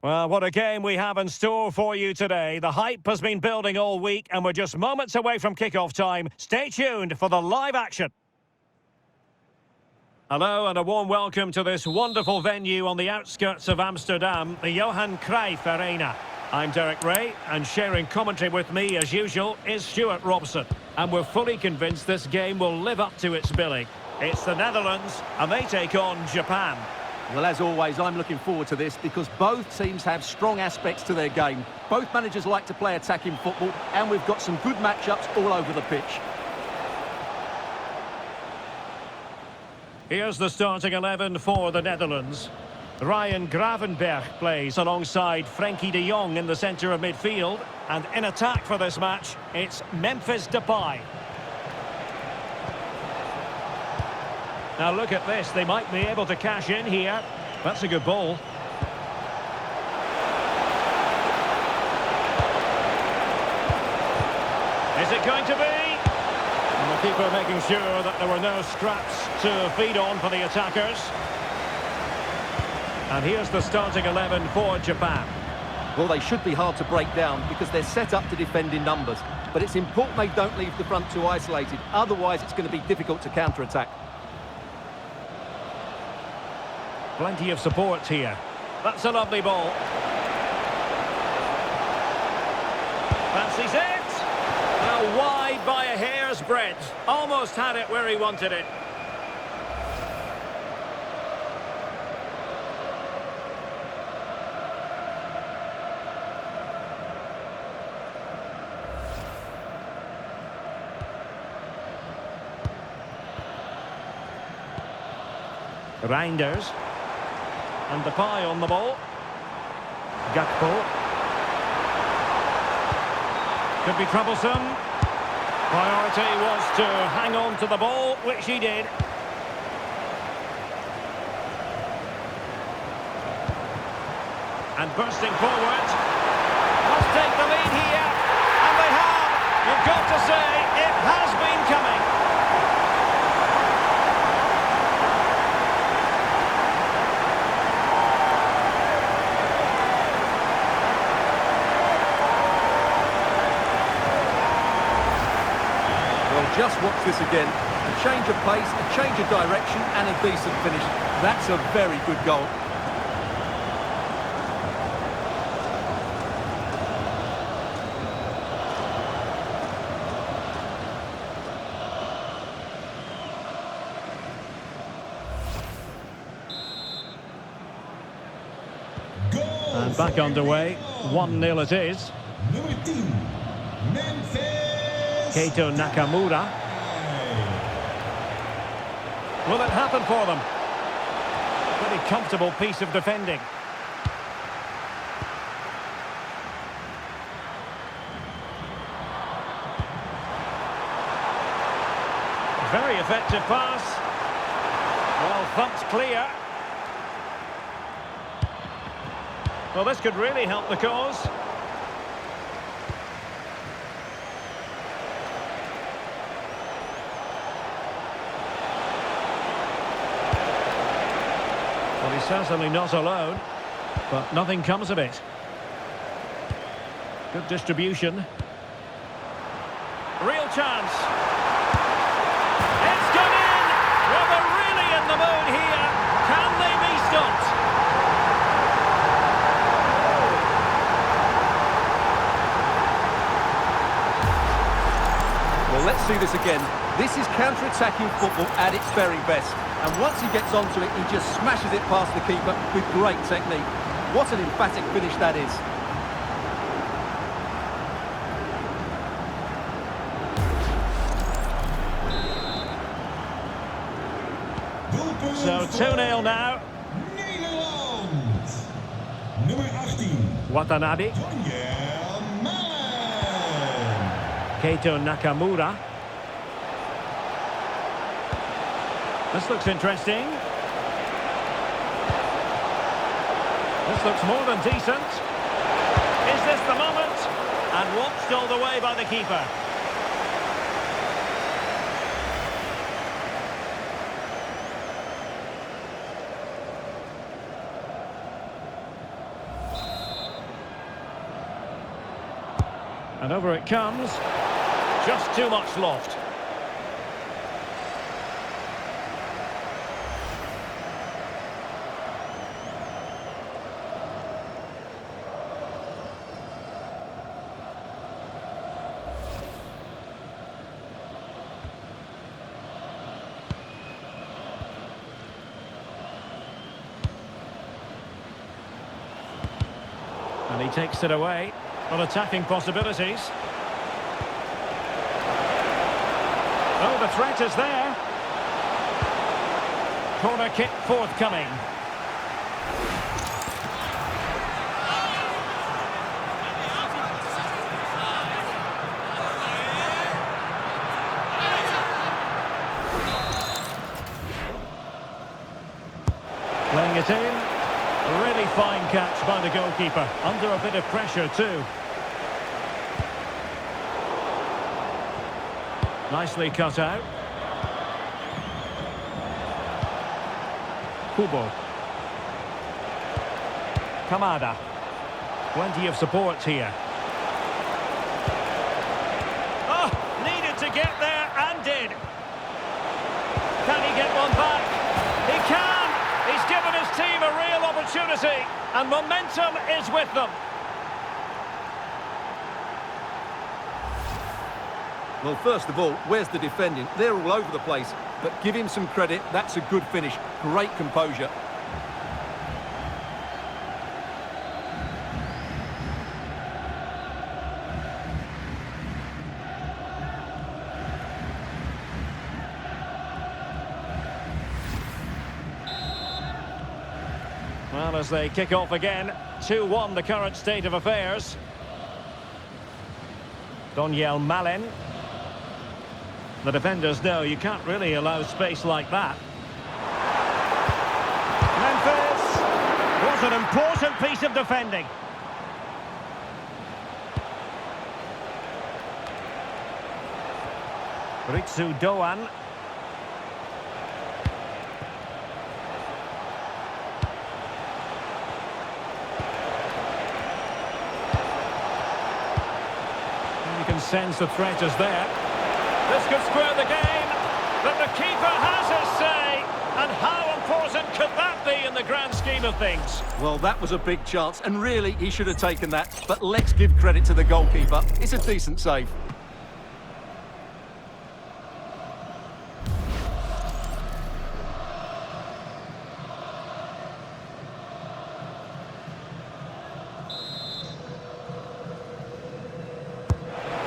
Well, what a game we have in store for you today. The hype has been building all week and we're just moments away from kick-off time. Stay tuned for the live action. Hello and a warm welcome to this wonderful venue on the outskirts of Amsterdam, the Johan Cruyff Arena. I'm Derek Ray, and sharing commentary with me, as usual, is Stuart Robson. And we're fully convinced this game will live up to its billing. It's the Netherlands, and they take on Japan. Well, as always, I'm looking forward to this because both teams have strong aspects to their game. Both managers like to play attacking football, and we've got some good matchups all over the pitch. Here's the starting 11 for the Netherlands. Ryan Gravenberch plays alongside Frenkie de Jong in the centre of midfield. And in attack for this match, it's Memphis Depay. Now look at this, they might be able to cash in here. That's a good ball. Is it going to be? And the keeper making sure that there were no scraps to feed on for the attackers. And here's the starting 11 for Japan. Well, they should be hard to break down because they're set up to defend in numbers. But it's important they don't leave the front too isolated. Otherwise, it's going to be difficult to counter-attack. Plenty of support here. That's a lovely ball. Fancies it. Now wide by a hair's breadth. Almost had it where he wanted it. Reinders. And Depay on the ball. Gakpo. Could be troublesome. Priority was to hang on to the ball, which he did. And bursting forward. Must take the lead here. And they have. You've got to say, it has been coming. Just watch this again. A change of pace, a change of direction, and a decent finish. That's a very good goal. And back underway. 1-0 it is. Nummer 10, Memphis. Keito Nakamura. Will it happen for them? Pretty comfortable piece of defending. Very effective pass. Well thumped clear. Well, this could really help the cause. Well, he's certainly not alone, but nothing comes of it. Good distribution. Real chance. It's gone in! Well, they're really in the mood here. Can they be stopped? Well, let's see this again. This is counter-attacking football at its very best. And once he gets onto it, he just smashes it past the keeper with great technique. What an emphatic finish that is. So 2-0 now. Nederland. Nummer 18. Watanabe. Keito Nakamura. This looks interesting. This looks more than decent. Is this the moment? And watched all the way by the keeper. And over it comes. Just too much loft. And he takes it away. On attacking possibilities. Oh, the threat is there. Corner kick forthcoming. Playing it in. A really fine catch by the goalkeeper. Under a bit of pressure too. Nicely cut out. Kubo. Kamada. Plenty of support here. Oh, needed to get there and did. Can he get one back? He can! He's given his team a real opportunity and momentum is with them. Well, first of all, where's the defending? They're all over the place, but give him some credit. That's a good finish. Great composure. Well, as they kick off again, 2-1 the current state of affairs. Doniel Malen. The defenders know you can't really allow space like that. Memphis! What an important piece of defending. Ritsu Doan. You can sense the threat is there. This could square the game, but the keeper has his say. And how important could that be in the grand scheme of things? Well, that was a big chance, and really, he should have taken that. But let's give credit to the goalkeeper. It's a decent save.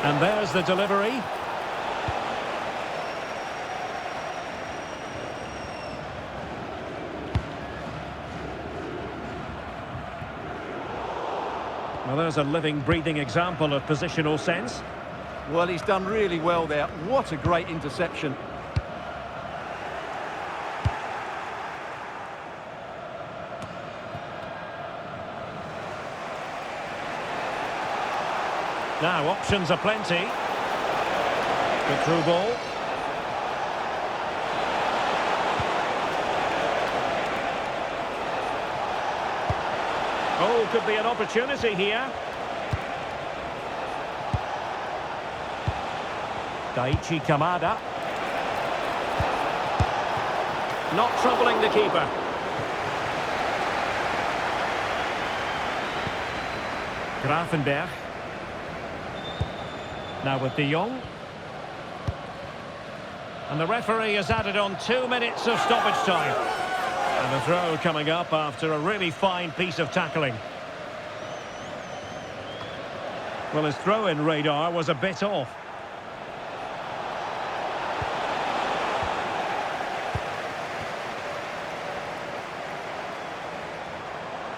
And there's the delivery. Well, there's a living, breathing example of positional sense. Well, he's done really well there. What a great interception. Now, options are plenty. Good through ball. Oh, could be an opportunity here. Daichi Kamada. Not troubling the keeper. Grafenberg. Now with De Jong. And the referee has added on 2 minutes of stoppage time. And a throw coming up after a really fine piece of tackling. Well, his throw-in radar was a bit off.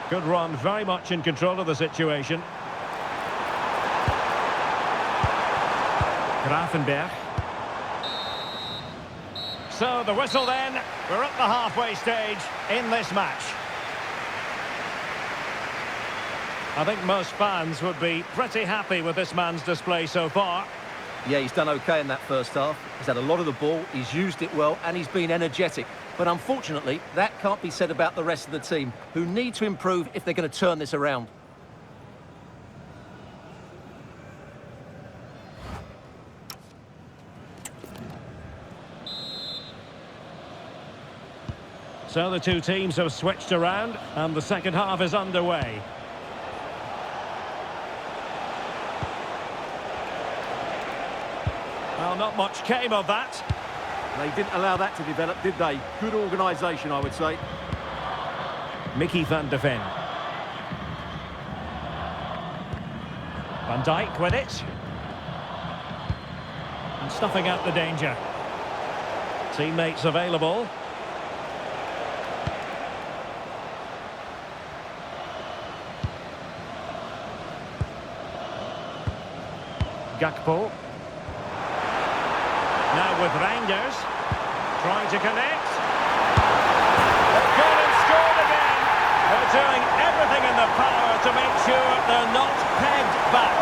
Good run, very much in control of the situation. Grafenberg. So the whistle then, we're at the halfway stage in this match. I think most fans would be pretty happy with this man's display so far. Yeah, he's done okay in that first half. He's had a lot of the ball, he's used it well, and he's been energetic. But unfortunately, that can't be said about the rest of the team, who need to improve if they're going to turn this around. So the two teams have switched around and the second half is underway. Well, not much came of that. They didn't allow that to develop, did they? Good organisation, I would say. Mickey van de Ven. Van Dijk with it. And snuffing out the danger. Teammates available. Gakpo. Now with Reinders. Trying to connect. They've gone and scored again. They're doing everything in their power to make sure they're not pegged back.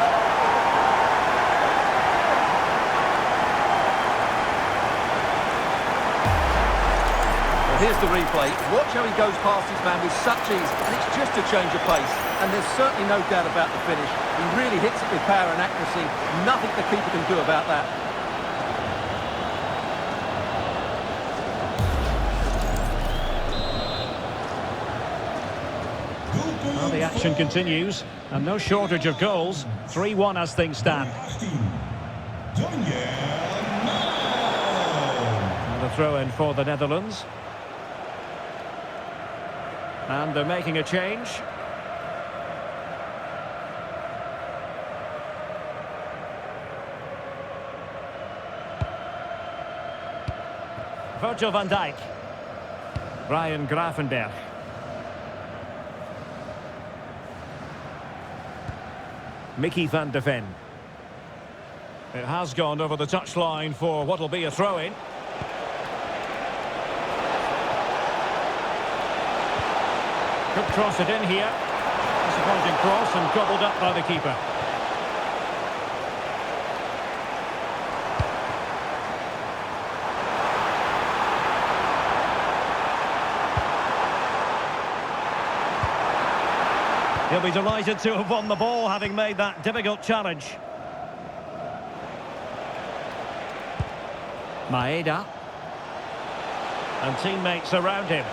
Well, here's the replay. Watch how he goes past his man with such ease, and it's just a change of pace. And there's certainly no doubt about the finish. He really hits it with power and accuracy. Nothing the keeper can do about that. Well, the action continues, and no shortage of goals. 3-1 as things stand. And a throw-in for the Netherlands. And they're making a change. Virgil van Dijk. Ryan Gravenberch. Mickey van de Ven. It has gone over the touchline for what will be a throw-in. Could cross it in here. Disappointing cross and gobbled up by the keeper. He'll be delighted to have won the ball, having made that difficult challenge. Maeda. And teammates around him.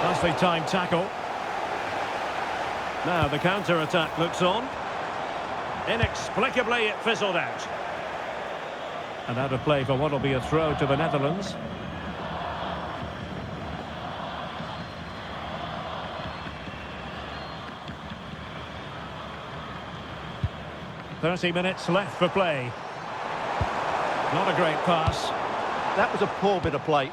Nicely timed tackle. Now the counter-attack looks on. Inexplicably it fizzled out. And out of play for what will be a throw to the Netherlands. .30 left for play. Not a great pass. That was a poor bit of play.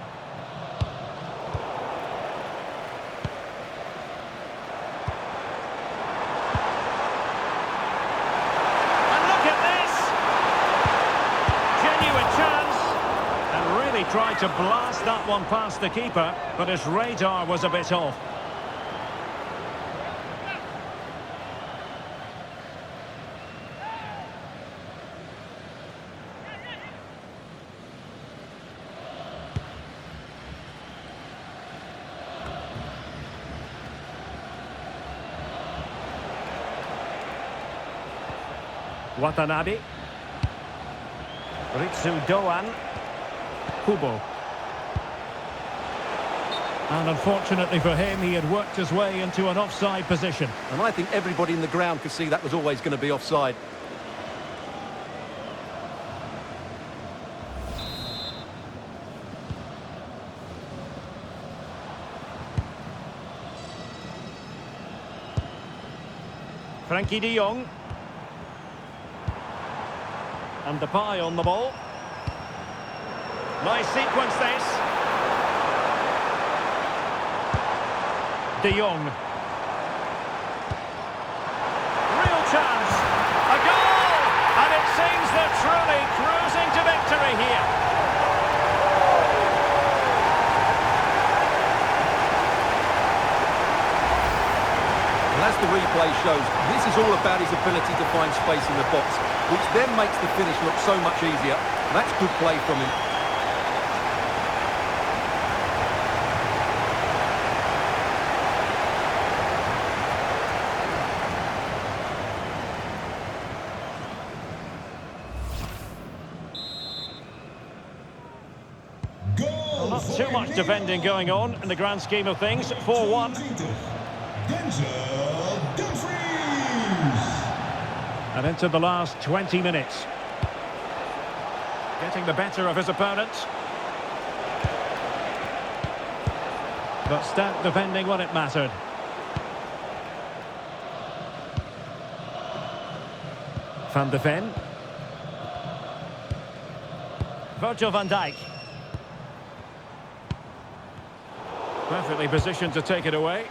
And look at this! Genuine chance. And really tried to blast that one past the keeper, but his radar was a bit off. Watanabe. Ritsu Doan. Kubo. And unfortunately for him, he had worked his way into an offside position. And I think everybody in the ground could see that was always going to be offside. Frankie de Jong. And Depay on the ball. Nice sequence this. De Jong. Real chance. A goal! And it seems they're truly cruising to victory here. And as the replay shows, this is all about his ability to find space in the box, which then makes the finish look so much easier. That's good play from him. too much defending going on in the grand scheme of things. 4-1. And into the last 20 minutes. Getting the better of his opponent. But stout defending when it mattered. Van de Ven. Virgil van Dijk. Perfectly positioned to take it away.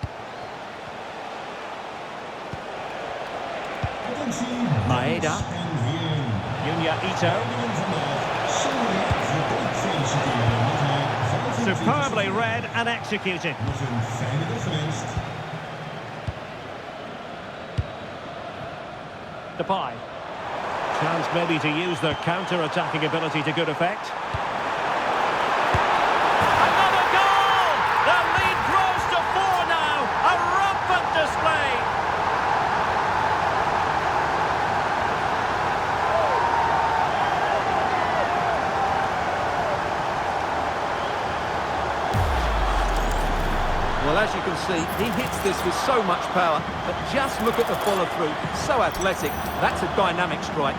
Maeda. Junya Ito. Superbly read and executed. Depay. Chance maybe to use their counter-attacking ability to good effect. Another goal! The lead grows to 4 now. A rampant display. Well, as you can see, he hits this with so much power, but just look at the follow-through. So athletic. That's a dynamic strike.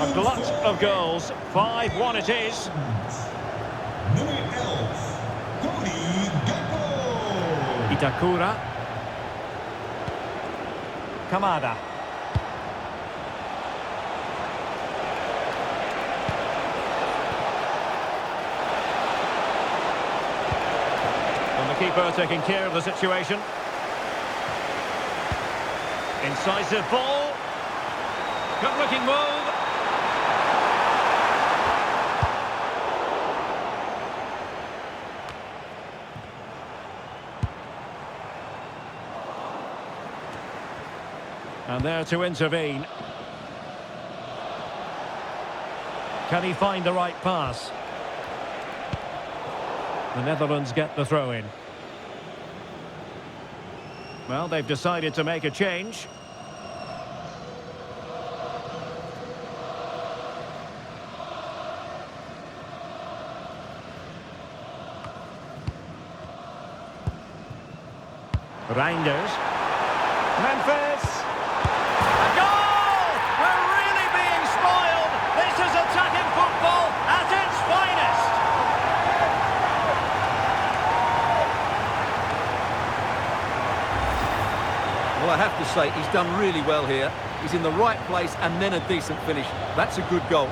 A glut of goals. 5-1 it is. Itakura. Kamada. And the keeper taking care of the situation. Incisive ball. Good looking move. And there to intervene. Can he find the right pass? The Netherlands get the throw in. Well, they've decided to make a change. Reinders. Memphis. A goal! We're really being spoiled. This is attacking football at its finest. Well, I have to say, he's done really well here. He's in the right place and then a decent finish. That's a good goal.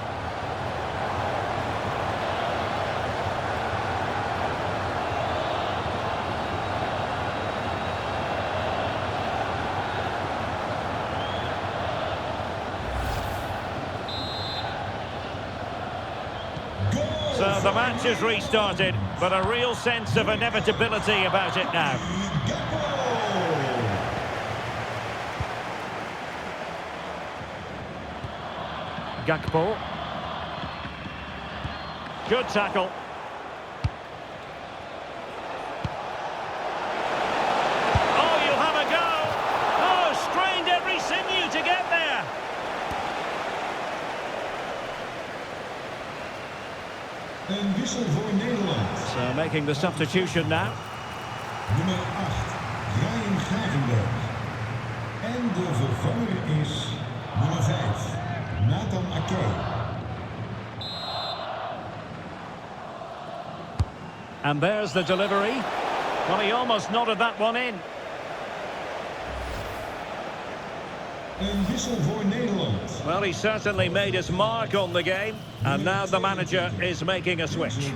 So the match is restarted, but a real sense of inevitability about it now. Gakpo. Good tackle. Oh, you'll have a go. Oh, strained every sinew to get there. Een wissel voor Nederland. So making the substitution now. Nummer 8, Ryan Gravenberg. En de vervanger is nummer 5, Nathan Ake. And there's the delivery. Well, he almost nodded that one in. Een wissel voor Nederland. Well, he certainly made his mark on the game. And now the manager is making a switch. In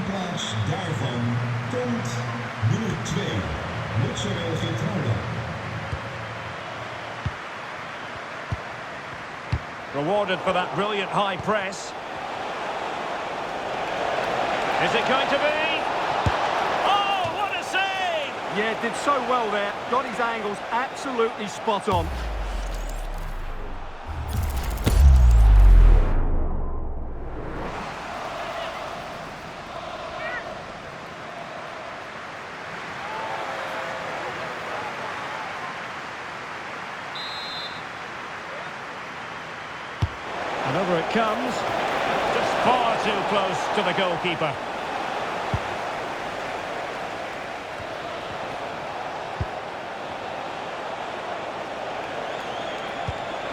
plaats daarvan komt nummer 2, Luxemburg Geertruida. Rewarded for that brilliant high press. Is it going to be? Oh, what a save! Yeah, did so well there. Got his angles absolutely spot on. And over it comes. Just far too close to the goalkeeper.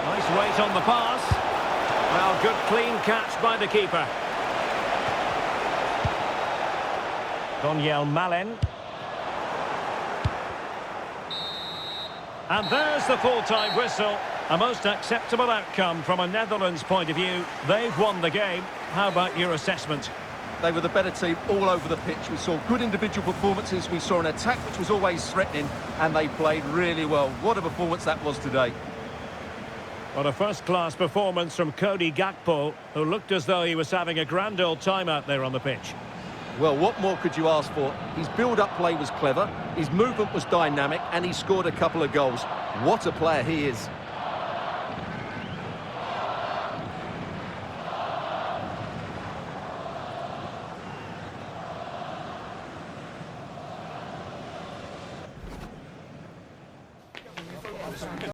Nice weight on the pass. Well, good clean catch by the keeper. Daniel Malen. And there's the full-time whistle. A most acceptable outcome from a Netherlands point of view. They've won the game. How about your assessment? They were the better team all over the pitch. We saw good individual performances. We saw an attack which was always threatening, and they played really well. What a performance that was today. What a first-class performance from Cody Gakpo, who looked as though he was having a grand old time out there on the pitch. Well, what more could you ask for? His build-up play was clever, his movement was dynamic, and he scored a couple of goals. What a player he is.